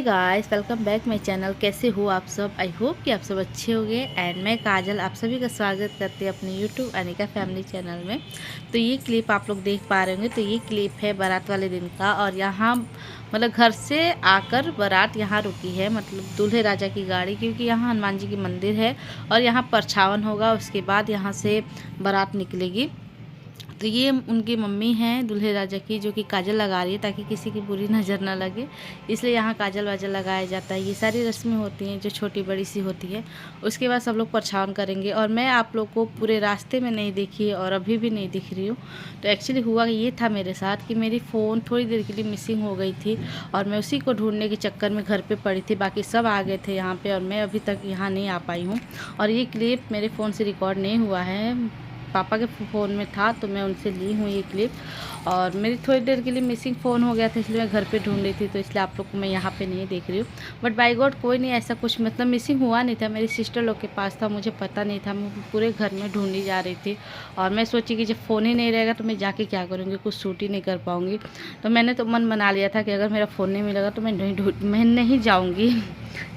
Hey guys, welcome back my channel. कैसे हो आप सब? आई होप कि आप सब अच्छे होंगे। एंड मैं काजल आप सभी का स्वागत करती हूँ अपने यूट्यूब अनिका फैमिली चैनल में। तो ये क्लिप आप लोग देख पा रहे होंगे। तो ये क्लिप है बारात वाले दिन का, और यहाँ मतलब घर से आकर बारात यहाँ रुकी है, मतलब दूल्हे राजा की गाड़ी, क्योंकि यहाँ हनुमान जी की मंदिर है और यहाँ परछावन होगा। उसके बाद यहाँ से बारात निकलेगी। तो ये उनकी मम्मी हैं दूल्हे राजा की, जो कि काजल लगा रही है ताकि किसी की बुरी नज़र ना लगे, इसलिए यहाँ काजल वाजल लगाया जाता है। ये सारी रस्में होती हैं जो छोटी बड़ी सी होती है। उसके बाद सब लोग परछावन करेंगे, और मैं आप लोग को पूरे रास्ते में नहीं देखी और अभी भी नहीं दिख रही हूँ। तो एक्चुअली हुआ ये था मेरे साथ कि मेरी फ़ोन थोड़ी देर के लिए मिसिंग हो गई थी, और मैं उसी को ढूंढने के चक्कर में घर पर पड़ी थी। बाकी सब आ गए थे यहाँ पर, और मैं अभी तक यहाँ नहीं आ पाई हूँ। और ये क्लिप मेरे फ़ोन से रिकॉर्ड नहीं हुआ है, पापा के फ़ोन में था, तो मैं उनसे ली हूँ ये क्लिप। और मेरी थोड़ी देर के लिए मिसिंग फ़ोन हो गया था, इसलिए मैं घर पे ढूंढ रही थी, तो इसलिए आप लोग को मैं यहाँ पे नहीं देख रही हूँ। बट बाय गॉड कोई नहीं, ऐसा कुछ मतलब मिसिंग हुआ नहीं था। मेरी सिस्टर लोग के पास था, मुझे पता नहीं था। मैं पूरे घर में ढूंढी जा रही थी, और मैं सोची कि जब फ़ोन ही नहीं रहेगा तो मैं जाके क्या करूँगी, कुछ शूट ही नहीं कर पाऊँगी। तो मैंने तो मन बना लिया था कि अगर मेरा फ़ोन नहीं मिलेगा तो मैं नहीं जाऊँगी,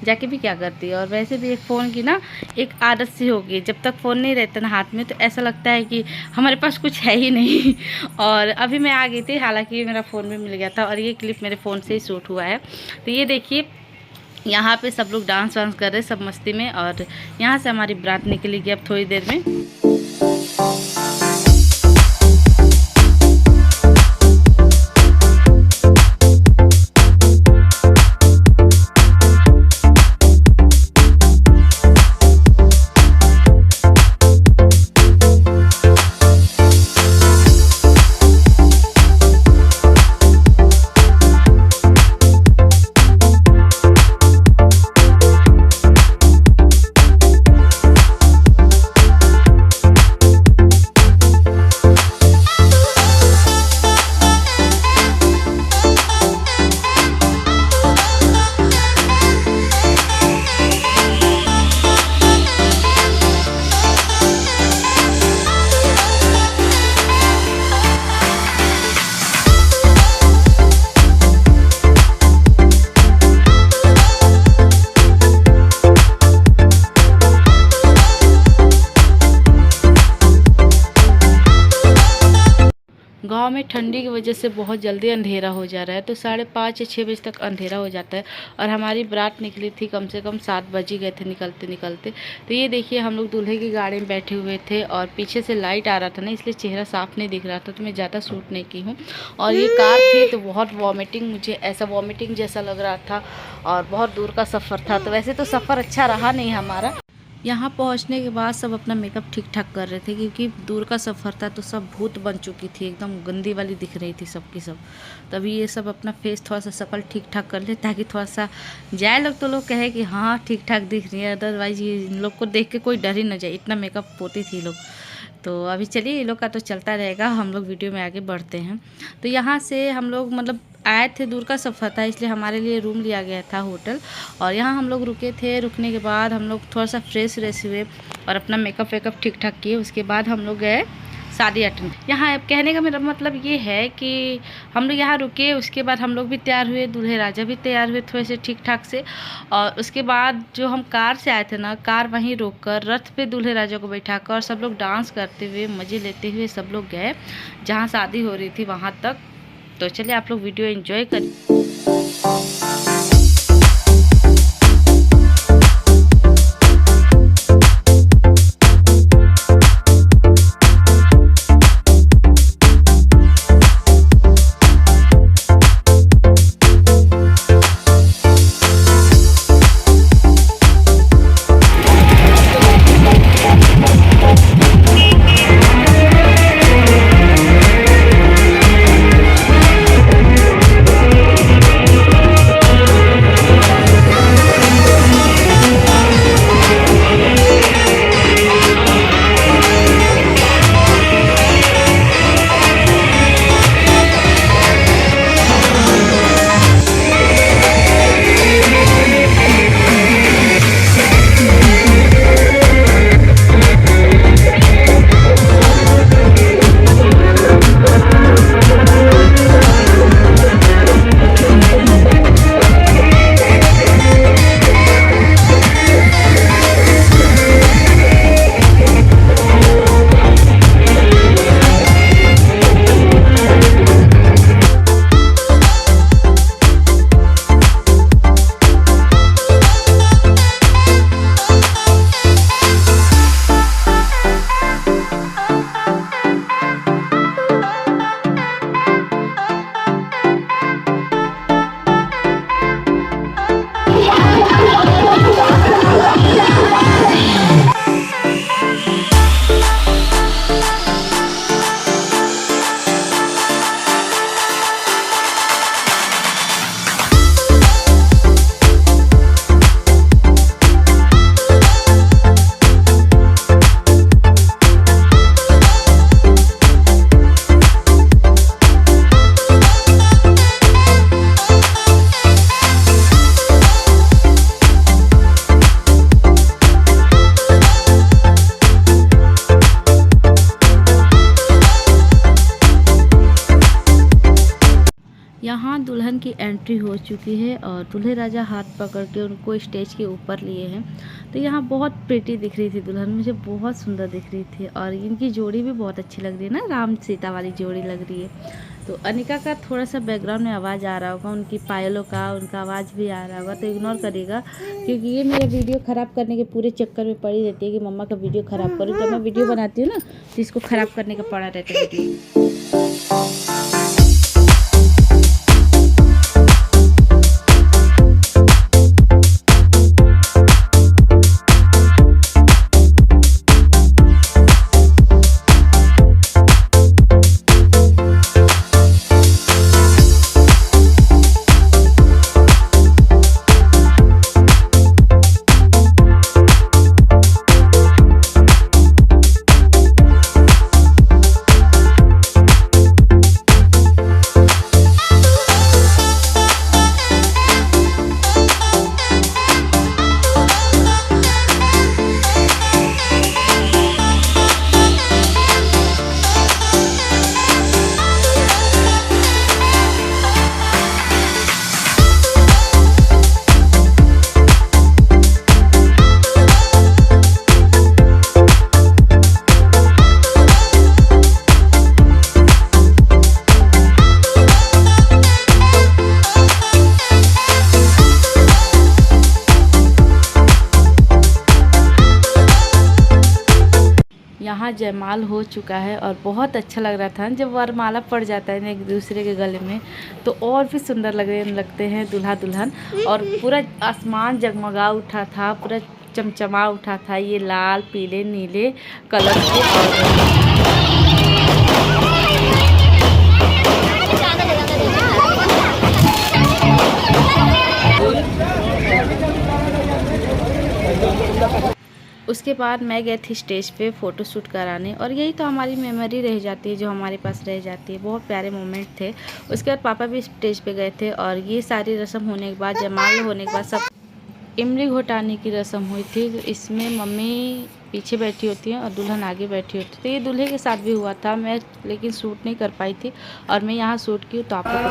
जाके भी क्या करती है। और वैसे भी एक फ़ोन की ना एक आदत सी होगी, जब तक फ़ोन नहीं रहता ना हाथ में, तो ऐसा लगता है कि हमारे पास कुछ है ही नहीं। और अभी मैं आ गई थी, हालांकि मेरा फ़ोन भी मिल गया था, और ये क्लिप मेरे फ़ोन से ही शूट हुआ है। तो ये देखिए, यहाँ पे सब लोग डांस वांस कर रहे हैं, सब मस्ती में। और यहाँ से हमारी बारात निकलेगी अब थोड़ी देर में। गाँव में ठंडी की वजह से बहुत जल्दी अंधेरा हो जा रहा है, तो 5:30 या 6 बजे तक अंधेरा हो जाता है। और हमारी बारात निकली थी कम से कम 7 बज ही गए थे निकलते निकलते। तो ये देखिए, हम लोग दूल्हे की गाड़ी में बैठे हुए थे, और पीछे से लाइट आ रहा था ना, इसलिए चेहरा साफ नहीं दिख रहा था, तो मैं ज़्यादा शूट नहीं की हूँ। और ये कार थी तो बहुत वॉमिटिंग, मुझे ऐसा वॉमिटिंग जैसा लग रहा था, और बहुत दूर का सफ़र था। तो वैसे तो सफ़र अच्छा रहा नहीं हमारा। यहाँ पहुँचने के बाद सब अपना मेकअप ठीक ठाक कर रहे थे, क्योंकि दूर का सफ़र था, तो सब भूत बन चुकी थी, एकदम गंदी वाली दिख रही थी सबकी सब। तभी ये सब अपना फेस थोड़ा सा शक्ल ठीक ठाक कर ले, ताकि थोड़ा सा जाए लोग तो लोग कहे कि हाँ ठीक ठाक दिख रही है। अदरवाइज ये इन लोग को देख के कोई डर ही न जाए, इतना मेकअप पोती थी लोग। तो अभी चलिए, ये लोग का तो चलता रहेगा, हम लोग वीडियो में आगे बढ़ते हैं। तो यहाँ से हम लोग मतलब आए थे, दूर का सफ़र था, इसलिए हमारे लिए रूम लिया गया था होटल, और यहाँ हम लोग रुके थे। रुकने के बाद हम लोग थोड़ा सा फ्रेश व्रेश हुए और अपना मेकअप वेकअप ठीक ठाक किए। उसके बाद हम लोग गए शादी अटेंड। यहाँ कहने का मेरा मतलब ये है कि हम लोग यहाँ रुके, उसके बाद हम लोग भी तैयार हुए, दूल्हे राजा भी तैयार हुए थोड़े से ठीक ठाक से। और उसके बाद जो हम कार से आए थे ना, कार वहीं रोक कर रथ पे दूल्हे राजा को बैठा कर सब लोग डांस करते हुए मज़े लेते हुए सब लोग गए जहाँ शादी हो रही थी वहाँ तक। तो चलिए आप लोग वीडियो एंजॉय करिए। दुल्हन की एंट्री हो चुकी है और दूल्हे राजा हाथ पकड़ के उनको स्टेज के ऊपर लिए हैं। तो यहाँ बहुत प्रिटी दिख रही थी दुल्हन, मुझे बहुत सुंदर दिख रही थी और इनकी जोड़ी भी बहुत अच्छी लग रही है ना, राम सीता वाली जोड़ी लग रही है। तो अनिका का थोड़ा सा बैकग्राउंड में आवाज़ आ रहा होगा, उनकी पायलों का उनका आवाज़ भी आ रहा होगा, तो इग्नोर करिएगा क्योंकि ये मेरा वीडियो ख़राब करने के पूरे चक्कर में पड़ी रहती है कि मम्मा का वीडियो ख़राब करूँ। जब मैं वीडियो बनाती हूँ ना तो इसको ख़राब करने का पड़ा रहता है वीडियो। यहाँ जयमाल हो चुका है और बहुत अच्छा लग रहा था। जब वरमाला पड़ जाता है ना एक दूसरे के गले में तो और भी सुंदर लगते हैं दूल्हा दुल्हन। और पूरा आसमान जगमगा उठा था, पूरा चमचमा उठा था ये लाल पीले नीले कलर के। उसके बाद मैं गई थी स्टेज पे फ़ोटो शूट कराने और यही तो हमारी मेमोरी रह जाती है जो हमारे पास रह जाती है। बहुत प्यारे मोमेंट थे। उसके बाद पापा भी स्टेज पे गए थे और ये सारी रस्म होने के बाद, जयमाल होने के बाद, सब इमली घोटाने की रस्म हुई थी। तो इसमें मम्मी पीछे बैठी होती हैं और दुल्हन आगे बैठी होती है। तो ये दूल्हे के साथ भी हुआ था, मैं लेकिन शूट नहीं कर पाई थी और मैं यहाँ शूट की तो आप लोग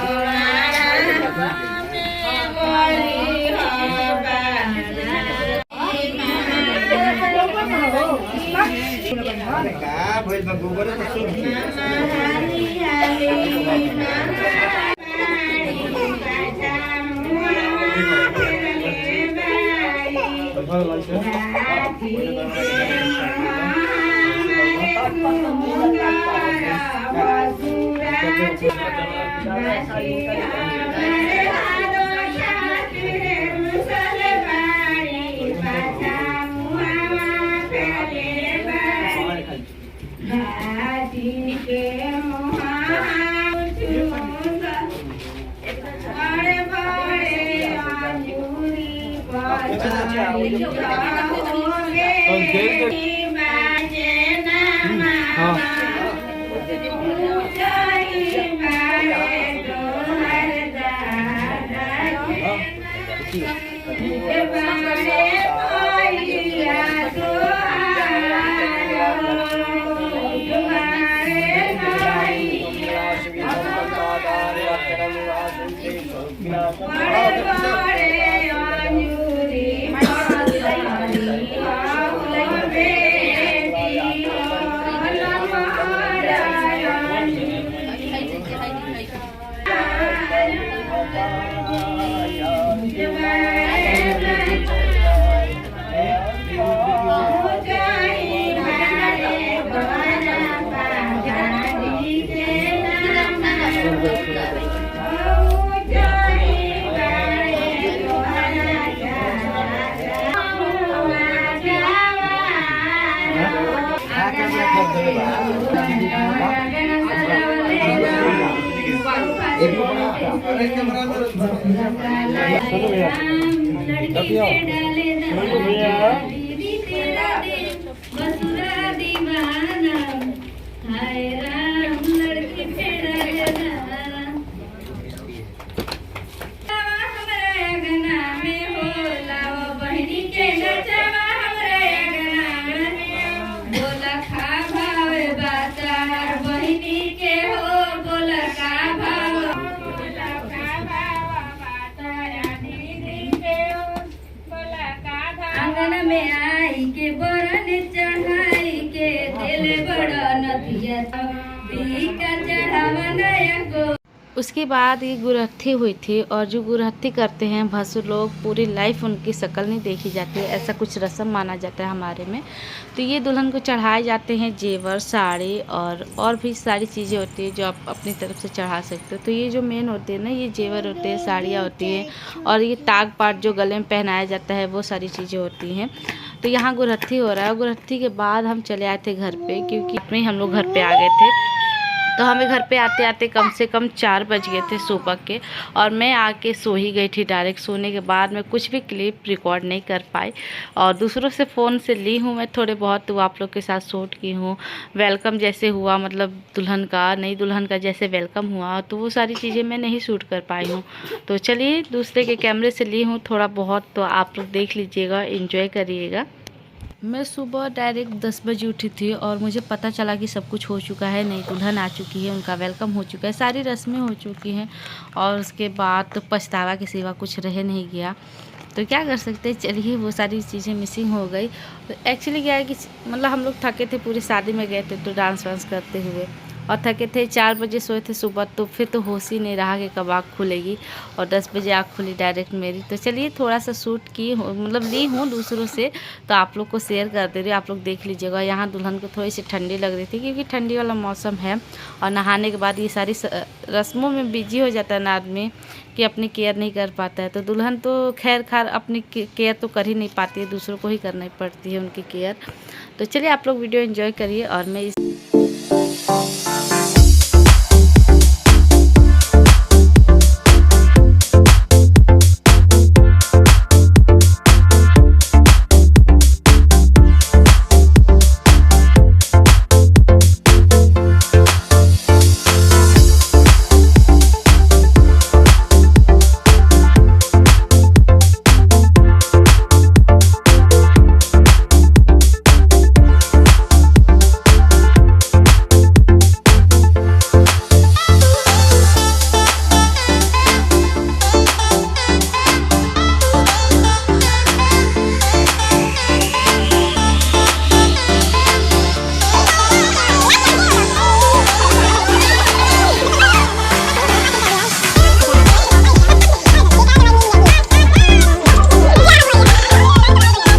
उसके बाद ये गुरहथी हुई थी, और जो गुरहथी करते हैं भसुर लोग पूरी लाइफ उनकी शक्ल नहीं देखी जाती है, ऐसा कुछ रस्म माना जाता है हमारे में। तो ये दुल्हन को चढ़ाए जाते हैं जेवर, साड़ी और भी सारी चीज़ें होती है जो आप अपनी तरफ से चढ़ा सकते हो। तो ये जो मेन होते हैं ना, ये जेवर होते हैं, साड़ियाँ होती हैं, और ये ताग पाट जो गले में पहनाया जाता है वो सारी चीज़ें होती हैं। तो यहाँ गुरहथी हो रहा है। गुरहथी के बाद हम चले आए थे घर पे, क्योंकि अपने हम लोग घर पे आ गए थे। तो हमें घर पे आते आते कम से कम 4 बज गए थे सुबह के, और मैं आके सो ही गई थी डायरेक्ट। सोने के बाद मैं कुछ भी क्लिप रिकॉर्ड नहीं कर पाई, और दूसरों से फ़ोन से ली हूँ मैं थोड़े बहुत, तो आप लोग के साथ शूट की हूँ। वेलकम जैसे हुआ, मतलब दुल्हन का, नई दुल्हन का जैसे वेलकम हुआ, तो वो सारी चीज़ें मैं नहीं शूट कर पाई हूँ। तो चलिए दूसरे के कैमरे से ली हूँ थोड़ा बहुत, तो आप लोग देख लीजिएगा, एंजॉय करिएगा। मैं सुबह डायरेक्ट 10 बजे उठी थी, और मुझे पता चला कि सब कुछ हो चुका है, नई दुल्हन आ चुकी है, उनका वेलकम हो चुका है, सारी रस्में हो चुकी हैं, और उसके बाद तो पछतावा के सिवा कुछ रह नहीं गया। तो क्या कर सकते हैं, चलिए वो सारी चीज़ें मिसिंग हो गई। तो एक्चुअली क्या है कि मतलब हम लोग थके थे, पूरी शादी में गए थे तो डांस वांस करते हुए, और थके थे, 4 बजे सोए थे सुबह, तो फिर तो होश ही नहीं रहा कि कब आँख खुलेगी, और 10 बजे आँख खुली डायरेक्ट मेरी। तो चलिए थोड़ा सा शूट की मतलब ली हूँ दूसरों से, तो आप लोग को शेयर कर दे रही हूँ, आप लोग देख लीजिएगा। यहाँ दुल्हन को थोड़ी सी ठंडी लग रही थी, क्योंकि ठंडी वाला मौसम है, और नहाने के बाद ये सारी रस्मों में बिजी हो जाता है ना आदमी, कि अपनी केयर नहीं कर पाता है। तो दुल्हन तो खैर अपनी केयर तो कर ही नहीं पाती है, दूसरों को ही करनी पड़ती है उनकी केयर। तो चलिए आप लोग वीडियो एंजॉय करिए, और मैं इस